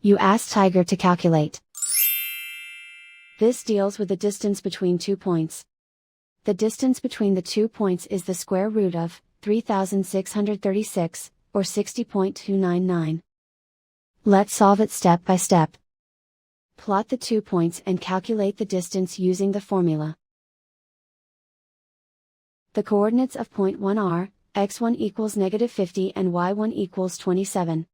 You ask Tiger to calculate. This deals with the distance between 2 points. The distance between the 2 points is the square root of 3636, or 60.299. Let's solve it step by step. Plot the 2 points and calculate the distance using the formula. The coordinates of point 1 are, x1 equals -50 and y1 equals 27.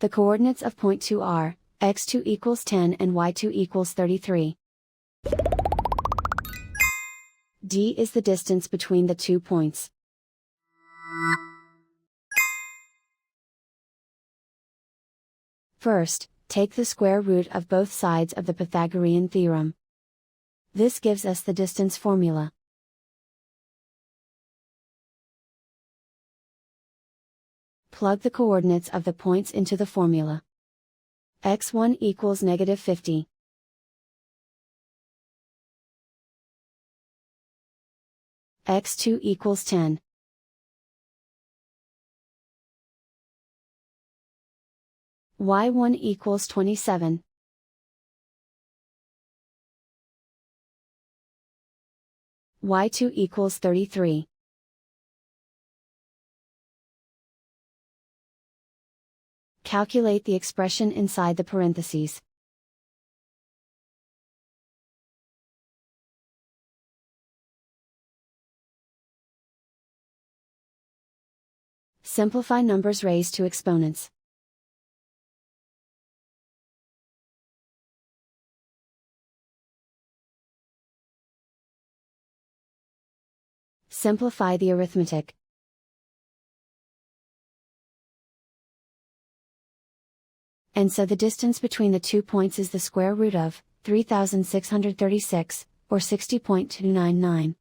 The coordinates of point 2 are, x2 equals 10 and y2 equals 33. D is the distance between the 2 points. First, take the square root of both sides of the Pythagorean theorem. This gives us the distance formula. Plug the coordinates of the points into the formula. x1 equals -50. x2 equals 10. y1 equals 27. y2 equals 33. Calculate the expression inside the parentheses. Simplify numbers raised to exponents. Simplify the arithmetic. And so the distance between the 2 points is the square root of 3636, or 60.299.